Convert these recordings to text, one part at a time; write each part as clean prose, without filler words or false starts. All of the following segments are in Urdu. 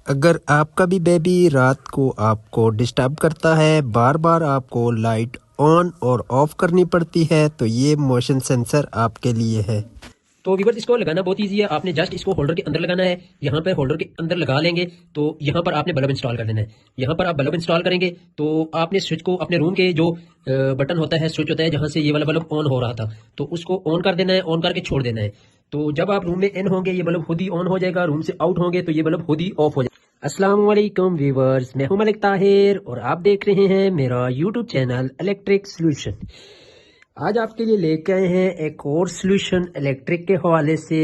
اگر آپ کا بھی بیبی رات کو آپ کو ڈسٹرب کرتا ہے، بار بار آپ کو لائٹ آن اور آف کرنی پڑتی ہے، تو یہ موشن سینسر آپ کے لیے ہے۔ تو ویورز اس کو لگانا بہت ایزی ہے، آپ نے جسٹ اس کو ہولڈر کے اندر لگانا ہے، یہاں پر ہولڈر کے اندر لگا لیں گے تو یہاں پر آپ نے بلب انسٹال کر دینا ہے۔ یہاں پر آپ بلب انسٹال کریں گے تو آپ نے سوئچ کو اپنے روم کے جو بٹن ہوتا ہے، سوئچ ہوتا ہے جہاں سے یہ والا بلب آن ہو رہا تھا، تو اس کو آن کر دینا ہے، آن کر کے چھوڑ دینا ہے۔ تو جب آپ روم میں ان ہوں گے یہ بلب خود ہی آن ہو جائے گا، روم سے آؤٹ ہوں گے تو یہ بلب خود ہی آف ہو جائے گا۔ السلام علیکم ویورز، میں ہوں ملک طاہر اور آپ دیکھ رہے ہیں میرا یوٹیوب چینل الیکٹرک سلوشن۔ آج آپ کے لیے لے کے آئے ہیں ایک اور سلوشن الیکٹرک کے حوالے سے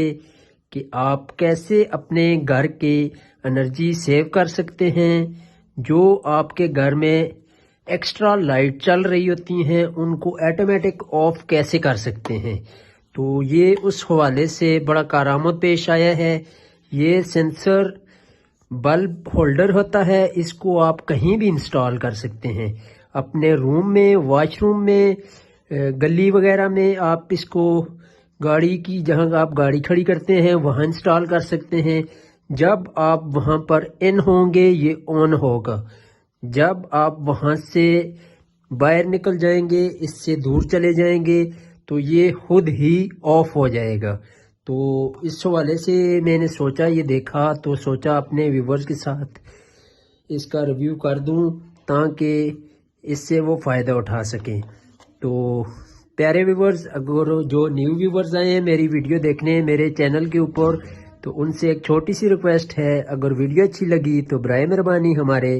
کہ آپ کیسے اپنے گھر کی انرجی سیو کر سکتے ہیں۔ جو آپ کے گھر میں ایکسٹرا لائٹ چل رہی ہوتی ہیں ان کو آٹومیٹک آف کیسے کر سکتے ہیں، تو یہ اس حوالے سے بڑا کارآمد پیش آیا ہے۔ یہ سینسر بلب ہولڈر ہوتا ہے، اس کو آپ کہیں بھی انسٹال کر سکتے ہیں، اپنے روم میں، واش روم میں، گلی وغیرہ میں آپ اس کو گاڑی کی جہاں آپ گاڑی کھڑی کرتے ہیں وہاں انسٹال کر سکتے ہیں۔ جب آپ وہاں پر ان ہوں گے یہ آن ہوگا، جب آپ وہاں سے باہر نکل جائیں گے، اس سے دور چلے جائیں گے تو یہ خود ہی آف ہو جائے گا۔ تو اس حوالے سے میں نے سوچا، یہ دیکھا تو سوچا اپنے ویورز کے ساتھ اس کا ریویو کر دوں تاکہ اس سے وہ فائدہ اٹھا سکیں۔ تو پیارے ویورز، اگر جو نیو ویورز آئے ہیں میری ویڈیو دیکھنے میرے چینل کے اوپر، تو ان سے ایک چھوٹی سی ریکویسٹ ہے، اگر ویڈیو اچھی لگی تو برائے مہربانی ہمارے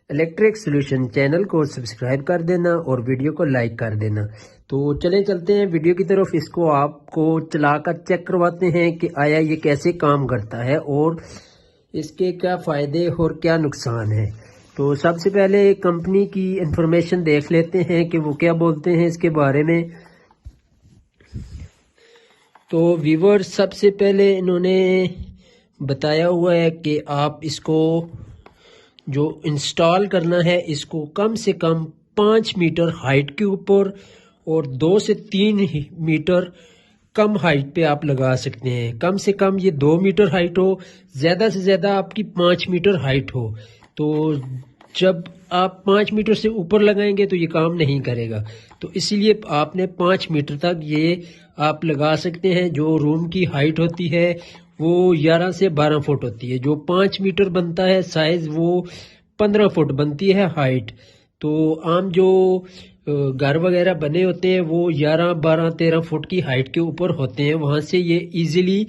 الیکٹرک سلوشن چینل کو سبسکرائب کر دینا اور ویڈیو کو لائک کر دینا۔ تو چلیں چلتے ہیں ویڈیو کی طرف، اس کو آپ کو چلا کر چیک کرواتے ہیں کہ آیا یہ کیسے کام کرتا ہے اور اس کے کیا فائدے اور کیا نقصان ہے۔ تو سب سے پہلے کمپنی کی انفارمیشن دیکھ لیتے ہیں کہ وہ کیا بولتے ہیں اس کے بارے میں۔ تو ویور سب سے پہلے انہوں نے بتایا ہوا ہے کہ آپ اس کو جو انسٹال کرنا ہے اس کو کم سے کم 5 میٹر ہائٹ کے اوپر اور 2 سے 3 میٹر کم ہائٹ پہ آپ لگا سکتے ہیں۔ کم سے کم یہ 2 میٹر ہائٹ ہو، زیادہ سے زیادہ آپ کی 5 میٹر ہائٹ ہو۔ تو جب آپ 5 میٹر سے اوپر لگائیں گے تو یہ کام نہیں کرے گا، تو اسی لیے آپ نے 5 میٹر تک یہ آپ لگا سکتے ہیں۔ جو روم کی ہائٹ ہوتی ہے وہ 11 سے 12 فٹ ہوتی ہے، جو 5 میٹر بنتا ہے سائز وہ 15 فٹ بنتی ہے ہائٹ۔ تو عام جو گھر وغیرہ بنے ہوتے ہیں وہ 11، 12، 13 فٹ کی ہائٹ کے اوپر ہوتے ہیں، وہاں سے یہ ایزیلی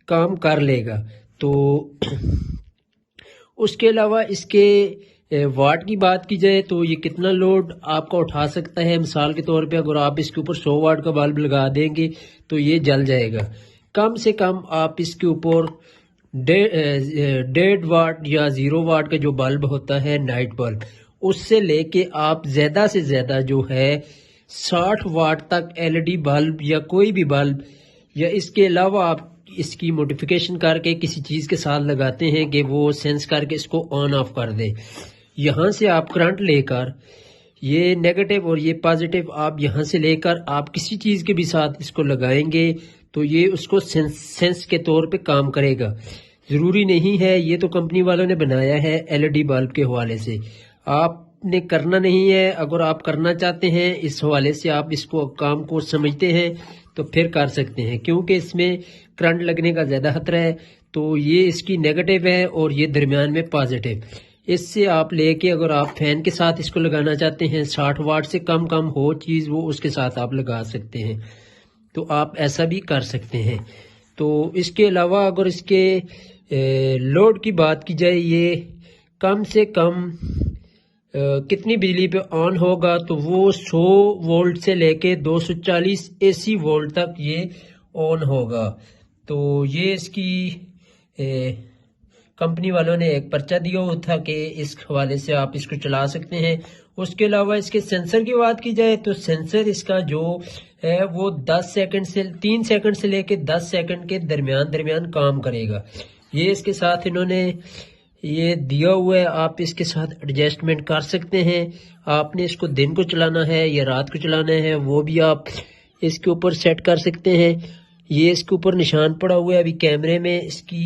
کام کر لے گا۔ تو اس کے علاوہ اس کے واٹ کی بات کی جائے تو یہ کتنا لوڈ آپ کا اٹھا سکتا ہے۔ مثال کے طور پہ اگر آپ اس کے اوپر 100 واٹ کا بلب لگا دیں گے تو یہ جل جائے گا۔ کم سے کم آپ اس کے اوپر 1.5 واٹ یا 0 واٹ کا جو بلب ہوتا ہے نائٹ بلب، اس سے لے کے آپ زیادہ سے زیادہ جو ہے 60 واٹ تک LED بلب یا کوئی بھی بلب، یا اس کے علاوہ آپ اس کی موڈیفیکیشن کر کے کسی چیز کے ساتھ لگاتے ہیں کہ وہ سینس کر کے اس کو آن آف کر دے۔ یہاں سے آپ کرنٹ لے کر یہ نیگیٹو اور یہ پازیٹیو آپ یہاں سے لے کر آپ کسی چیز کے بھی ساتھ اس کو لگائیں گے تو یہ اس کو سینس کے طور پہ کام کرے گا۔ ضروری نہیں ہے، یہ تو کمپنی والوں نے بنایا ہے LED بلب کے حوالے سے، آپ نے کرنا نہیں ہے۔ اگر آپ کرنا چاہتے ہیں اس حوالے سے، آپ اس کو کام کو سمجھتے ہیں تو پھر کر سکتے ہیں، کیونکہ اس میں کرنٹ لگنے کا زیادہ خطرہ ہے۔ تو یہ اس کی نیگیٹو ہے اور یہ درمیان میں پازیٹیو۔ اس سے آپ لے کے اگر آپ فین کے ساتھ اس کو لگانا چاہتے ہیں، 60 واٹ سے کم ہو چیز وہ اس کے ساتھ آپ لگا سکتے ہیں، تو آپ ایسا بھی کر سکتے ہیں۔ تو اس کے علاوہ اگر اس کے لوڈ کی بات کی جائے، یہ کم سے کم کتنی بجلی پہ آن ہوگا تو وہ 100 وولٹ سے لے کے 240 AC وولٹ تک یہ آن ہوگا۔ تو یہ اس کی کمپنی والوں نے ایک پرچہ دیا ہوا تھا کہ اس حوالے سے آپ اس کو چلا سکتے ہیں۔ اس کے علاوہ اس کے سینسر کی بات کی جائے تو سینسر اس کا جو ہے وہ 3 سیکنڈ سے لے کے 10 سیکنڈ کے درمیان کام کرے گا۔ یہ اس کے ساتھ انہوں نے یہ دیا ہوا ہے، آپ اس کے ساتھ ایڈجسٹمنٹ کر سکتے ہیں۔ آپ نے اس کو دن کو چلانا ہے یا رات کو چلانا ہے وہ بھی آپ اس کے اوپر سیٹ کر سکتے ہیں۔ یہ اس کے اوپر نشان پڑا ہوا ہے ابھی کیمرے میں، اس کی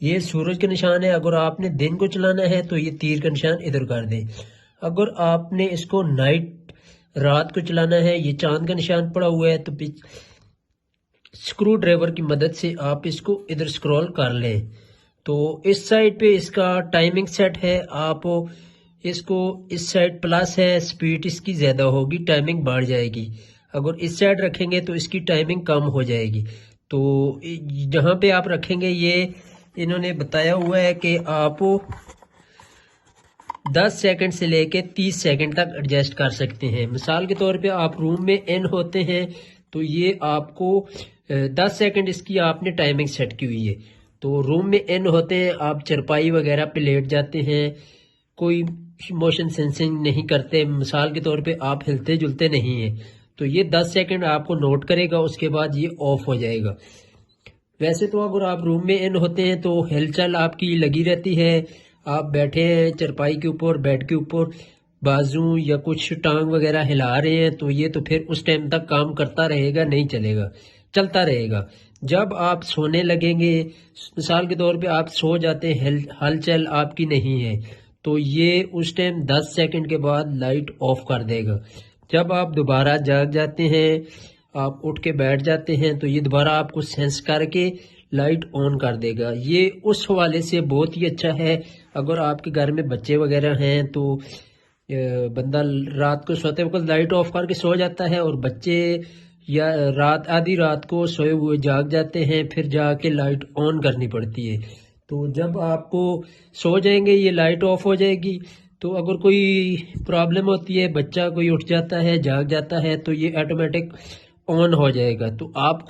یہ سورج کا نشان ہے. اگر آپ نے دن کو چلانا ہے تو یہ تیر کا نشان ادھر کر دیں. اگر آپ نے اس کو نائٹ رات کو چلانا ہے، یہ چاند کا نشان پڑا ہوا ہے، تو سکرو ڈرائیور کی مدد سے آپ اس کو ادھر سکرول کر لیں. تو اس سائڈ پہ اس کا ٹائمنگ سیٹ ہے. آپ اس کو اس سائڈ پلس ہے، سپیڈ اس کی زیادہ ہوگی، ٹائمنگ بڑھ جائے گی. اگر اس سائڈ رکھیں گے تو اس کی ٹائمنگ کم ہو جائے گی. تو جہاں پہ آپ رکھیں گے یہ انہوں نے بتایا ہوا ہے کہ آپ 10 سیکنڈ سے لے کے 30 سیکنڈ تک ایڈجسٹ کر سکتے ہیں. مثال کے طور پہ آپ روم میں ان ہوتے ہیں تو یہ آپ کو 10 سیکنڈ اس کی آپ نے ٹائمنگ سیٹ کی ہوئی ہے. تو روم میں ان ہوتے ہیں، آپ چرپائی وغیرہ پہ لیٹ جاتے ہیں، کوئی موشن سینسنگ نہیں کرتے، مثال کے طور پہ آپ ہلتے جلتے نہیں ہیں، تو یہ 10 سیکنڈ آپ کو نوٹ کرے گا، اس کے بعد یہ آف ہو جائے گا. ویسے تو اگر آپ روم میں ان ہوتے ہیں تو ہلچل آپ کی لگی رہتی ہے، آپ بیٹھے ہیں چرپائی کے اوپر، بیڈ کے اوپر، بازو یا کچھ ٹانگ وغیرہ ہلا رہے ہیں، تو یہ تو پھر اس ٹائم تک کام کرتا رہے گا، نہیں چلے گا، چلتا رہے گا. جب آپ سونے لگیں گے، مثال کے طور پہ آپ سو جاتے ہیں، ہلچل آپ کی نہیں ہے، تو یہ اس ٹائم 10 سیکنڈ کے بعد لائٹ آف کر دے گا. جب آپ دوبارہ جاگ جاتے ہیں، آپ اٹھ کے بیٹھ جاتے ہیں، تو یہ دوبارہ آپ کو سینس کر کے لائٹ آن کر دے گا. یہ اس حوالے سے بہت ہی اچھا ہے. اگر آپ کے گھر میں بچے وغیرہ ہیں تو بندہ رات کو سوتے وقت لائٹ آف کر کے سو جاتا ہے، اور بچے یا آدھی رات کو سوئے ہوئے جاگ جاتے ہیں، پھر جا کے لائٹ آن کرنی پڑتی ہے. تو جب آپ کو سو جائیں گے یہ لائٹ آف ہو جائے گی. تو اگر کوئی پرابلم ہوتی ہے، بچہ کوئی اٹھ جاتا ہے، جاگ جاتا ہے، تو یہ آٹومیٹک آن ہو جائے گا. تو آپ کو